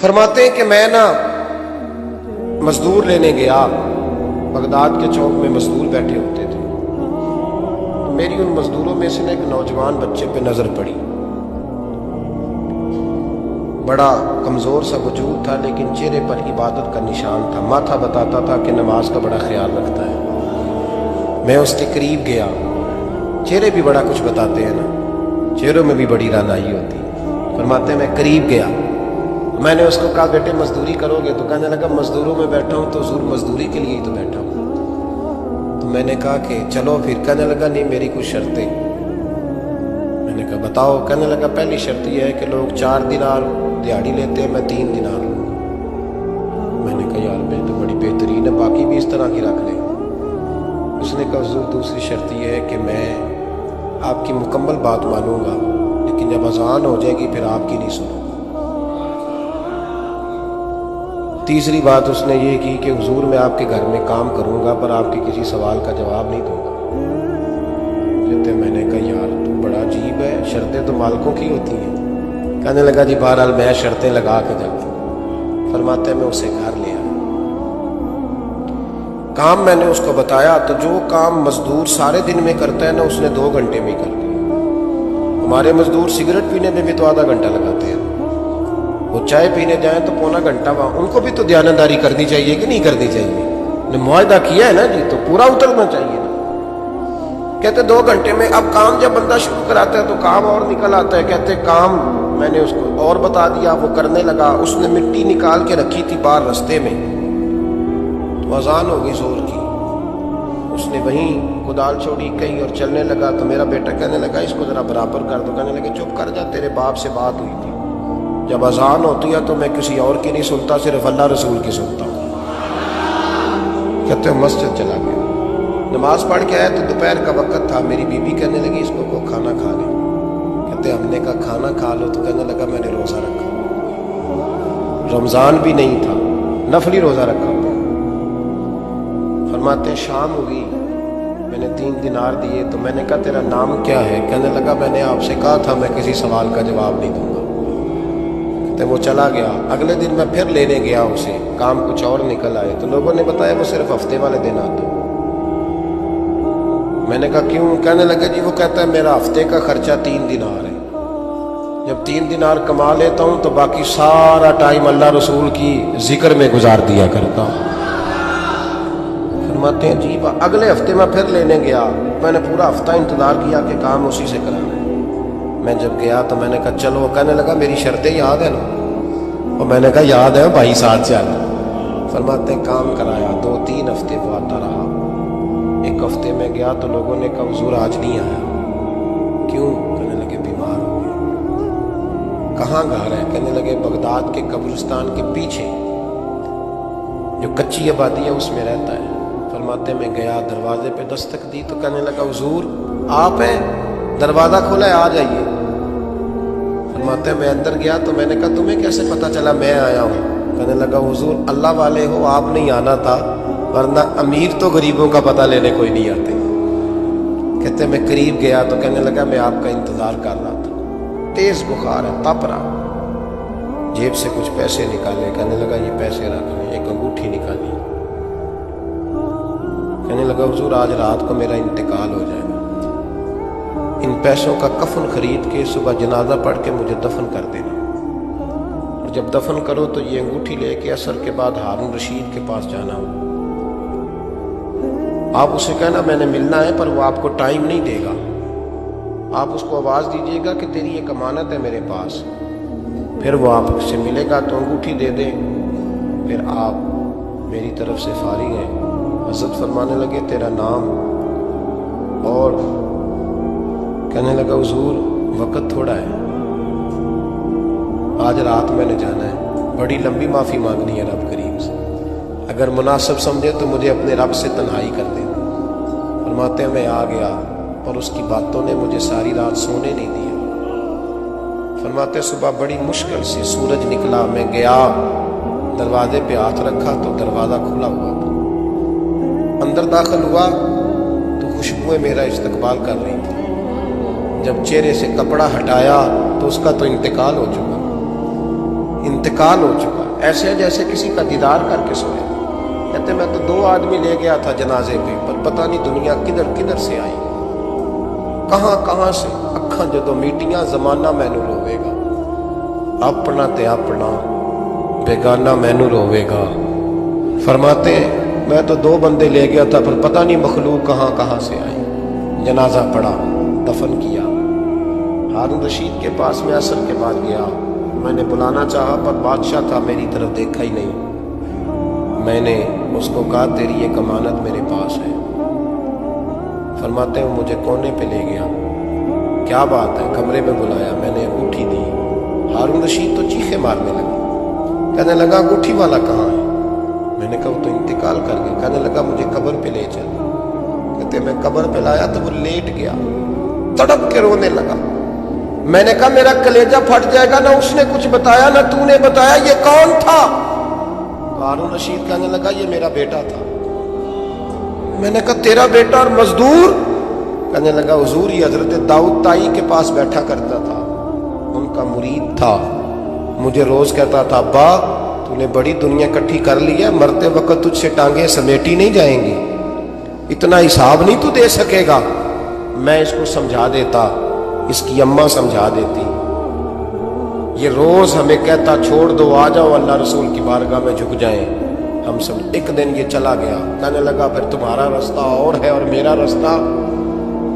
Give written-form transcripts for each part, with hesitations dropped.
फरमाते हैं कि मैं ना मजदूर लेने गया, बगदाद के चौक में मजदूर बैठे होते थे। तो मेरी उन मजदूरों में से ना एक नौजवान बच्चे पे नजर पड़ी। बड़ा कमजोर सा वजूद था, लेकिन चेहरे पर इबादत का निशान था। माथा बताता था कि नमाज का बड़ा ख्याल रखता है। मैं उसके करीब गया। चेहरे भी बड़ा कुछ बताते हैं ना, चेहरों में भी बड़ी रानाई होती है। फरमाते हैं मैं करीब गया, मैंने उसको कहा बेटे मजदूरी करोगे? तो कहने लगा मजदूरों में बैठा हूँ तो हुजूर मजदूरी के लिए ही तो बैठा हूँ। तो मैंने कहा कि चलो फिर। कहने लगा नहीं मेरी कुछ शर्तें। मैंने कहा बताओ? कहने लगा पहली शर्त यह है कि लोग 4 दिनार दिहाड़ी लेते हैं, मैं 3 दिनार लूँगा। मैंने कहा यार मैं तो बड़ी बेहतरीन है, बाकी भी इस तरह की रख ले। उसने कहा हुजूर दूसरी शर्त यह है कि मैं आपकी मुकम्मल बात मानूंगा, लेकिन जब अजान हो जाएगी फिर आपकी नहीं सुनूंगा। तीसरी बात उसने ये की कि हुजूर मैं आपके घर में काम करूंगा पर आपके किसी सवाल का जवाब नहीं दूंगा। कहते मैंने कहा यार तू बड़ा अजीब है, शर्तें तो मालिकों की होती हैं। कहने लगा जी बहरहाल मैं शर्तें लगा के जाऊँ। फरमाते मैं उसे घर ले आया। काम मैंने उसको बताया तो जो काम मजदूर सारे दिन में करता है ना, उसने 2 घंटे में कर दिया। हमारे मजदूर सिगरेट पीने में भी तो आधा घंटा लगाते हैं, वो चाय पीने जाएं तो पौना घंटा। वहां उनको भी तो ध्यानदारी करनी चाहिए कि नहीं करनी चाहिए? मुआहदा किया है ना जी, तो पूरा उतरना चाहिए ना। कहते 2 घंटे में। अब काम जब बंदा शुरू कराता है तो काम और निकल आता है। कहते काम मैंने उसको और बता दिया, वो करने लगा। उसने मिट्टी निकाल के रखी थी बाहर रास्ते में, तो अजान हो गई जोर की। उसने वहीं कुदाल छोड़ी कहीं और चलने लगा। तो मेरा बेटा कहने लगा इसको जरा बराबर कर दो। कहने लगे चुप कर जा, तेरे बाप से बात हुई थी। जब अजान होती है तो मैं किसी और की नहीं सुनता, सिर्फ अल्लाह रसूल की सुनता हूँ। कहते मस्जिद चला गया, नमाज पढ़ के आया तो दोपहर का वक्त था। मेरी बीबी कहने लगी इसको को खाना खा ले। कहते हमने कहा खाना खा लो। तो कहने लगा मैंने रोज़ा रखा, रमज़ान भी नहीं था, नफली रोज़ा रखा। फरमाते शाम हुई, मैंने 3 दिनार दिए। तो मैंने कहा तेरा नाम क्या है? कहने लगा मैंने आपसे कहा था मैं किसी सवाल का जवाब नहीं दूंगा। वो चला गया। अगले दिन मैं फिर लेने गया उसे, काम कुछ और निकल आए। तो लोगों ने बताया वो सिर्फ हफ्ते वाले दिन आता। मैंने कहा क्यों? कहने लगे जी वो कहता है मेरा हफ्ते का खर्चा 3 दिनार है। जब 3 दिनार कमा लेता हूं तो बाकी सारा टाइम अल्लाह रसूल की जिक्र में गुजार दिया करता हूं। फरमाते हैं जी अगले हफ्ते मैं फिर लेने गया। मैंने पूरा हफ्ता इंतजार किया कि काम उसी से कराना। मैं जब गया तो मैंने कहा चलो। कहने लगा मेरी शर्तें याद है ना? और मैंने कहा याद है भाई साथ चल। फरमाते काम कराया। 2-3 हफ्ते वो आता रहा। एक हफ्ते में गया तो लोगों ने कहा हुजूर आज नहीं आया। क्यों? कहने लगे बीमार हो गए। कहाँ घर है? कहने लगे बगदाद के कब्रिस्तान के पीछे जो कच्ची आबादी है उसमें रहता है। फरमाते मैं गया, दरवाजे पे दस्तक दी तो कहने लगा हुजूर आप हैं? दरवाजा खोला है, आ जाइए। फरमाते मैं अंदर गया तो मैंने कहा तुम्हें कैसे पता चला मैं आया हूँ? कहने लगा हुजूर अल्लाह वाले हो, आप नहीं आना था, वरना अमीर तो गरीबों का पता लेने कोई नहीं आते। कहते मैं करीब गया तो कहने लगा मैं आपका इंतजार कर रहा था, तेज बुखार है, तप रहा। जेब से कुछ पैसे निकाले। कहने लगा ये पैसे रख लें। एक अंगूठी निकाली। कहने लगा हुजूर आज रात को मेरा इंतकाल हो जाएगा, इन पैसों का कफन खरीद के सुबह जनाजा पढ़ के मुझे दफन कर देना, और जब दफन करो तो ये अंगूठी लेके असर के बाद हारून रशीद के पास जाना हो। आप उसे कहना मैंने मिलना है पर वो आपको टाइम नहीं देगा। आप उसको आवाज़ दीजिएगा कि तेरी एक अमानत है मेरे पास। फिर वो आपसे मिलेगा तो अंगूठी दे दे, फिर आप मेरी तरफ से फारिग हैं। हज़रत फरमाने लगे तेरा नाम? और कहने लगा हुजूर वक्त थोड़ा है, आज रात मैंने जाना है, बड़ी लंबी माफ़ी मांगनी है रब करीम से। अगर मुनासिब समझे तो मुझे अपने रब से तन्हाई कर दे। फरमाते हैं मैं आ गया और उसकी बातों ने मुझे सारी रात सोने नहीं दिया। फरमाते सुबह बड़ी मुश्किल से सूरज निकला, मैं गया दरवाजे पे हाथ रखा तो दरवाज़ा खुला हुआ था। अंदर दाखिल हुआ तो खुशबुएं मेरा इस्तकबाल कर रही थी। जब चेहरे से कपड़ा हटाया तो उसका तो इंतकाल हो चुका। इंतकाल हो चुका, ऐसे जैसे किसी का दीदार करके सोया। कहते मैं तो 2 आदमी ले गया था जनाजे पे, पर पता नहीं दुनिया किधर किधर से आई, कहां कहां से। अखा जो मीटियां जमाना मैनू रोवेगा, अपना ते अपना बेगाना मैनू रोवेगा। फरमाते हैं मैं तो 2 बंदे ले गया था, पर पता नहीं मखलूक कहां कहां से आई। जनाजा पड़ा, दफन किया। हारून रशीद के पास में असर के बाद गया, मैंने बुलाना चाहा पर बादशाह था, मेरी तरफ देखा ही नहीं। मैंने उसको कहा तेरी एक अमानत मेरे पास है। फरमाते हैं मुझे कोने पे ले गया, क्या बात है, कमरे में बुलाया, मैंने अंगूठी दी। हारून रशीद तो चीखे मारने लगा, कहने लगा अंगूठी वाला कहाँ है? मैंने कहा वो तो इंतकाल कर गया। कहने लगा मुझे कब्र पे ले चल। कहते मैं कब्र पे लाया तो वो लेट गया, तड़प के रोने लगा। मैंने कहा मेरा कलेजा फट जाएगा, ना उसने कुछ बताया ना तूने बताया, ये कौन था? हारून रशीद कहने लगा ये मेरा बेटा था। मैंने कहा तेरा बेटा और मजदूर? कहने लगा हुजूर ये हजरत दाऊद ताई के पास बैठा करता था, उनका मुरीद था, मुझे रोज कहता था अब्बा तूने बड़ी दुनिया इकट्ठी कर ली है, मरते वक्त तुझसे टांगे समेटी नहीं जाएंगी, इतना हिसाब नहीं तू दे सकेगा। मैं इसको समझा देता, इसकी अम्मा समझा देती। ये रोज हमें कहता छोड़ दो, आ जाओ अल्लाह रसूल की बारगाह में झुक जाएं। हम सब। एक दिन ये चला गया, कहने लगा फिर तुम्हारा रास्ता और है और मेरा रास्ता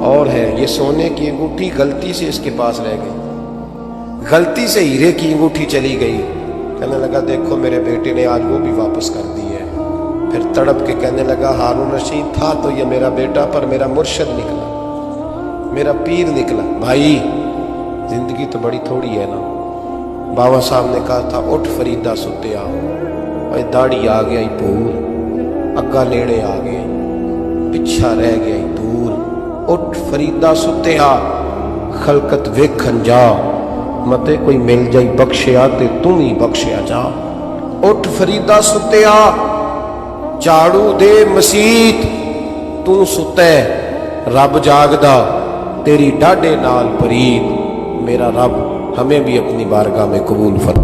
और है। ये सोने की अंगूठी गलती से इसके पास रह गई, गलती से हीरे की अंगूठी चली गई। कहने लगा देखो मेरे बेटे ने आज वो भी वापस कर दी है। फिर तड़प के कहने लगा हारून रशीद था तो ये मेरा बेटा, पर मेरा मुर्शद निकला, मेरा पीर निकला। भाई जिंदगी तो बड़ी थोड़ी है ना। बाबा साहब ने कहा था उठ फरीदा सुत्ते आओ, भाई दाढ़ी आ गया पूर, अग्गा नेड़े आ गए, पिछा रह गया दूर। उठ फरीदा सुत्ते आ, खलकत वेखन जा, मते कोई मिल जाई बख्शिया ते तू ही बख्शिया जा। उठ फरीदा सुत्ते आ, झाड़ू दे मसीत, तू सुते रब जागदा, तेरी डाडे नाल परीत। मेरा रब हमें भी अपनी बारगाह में कबूल फरमा।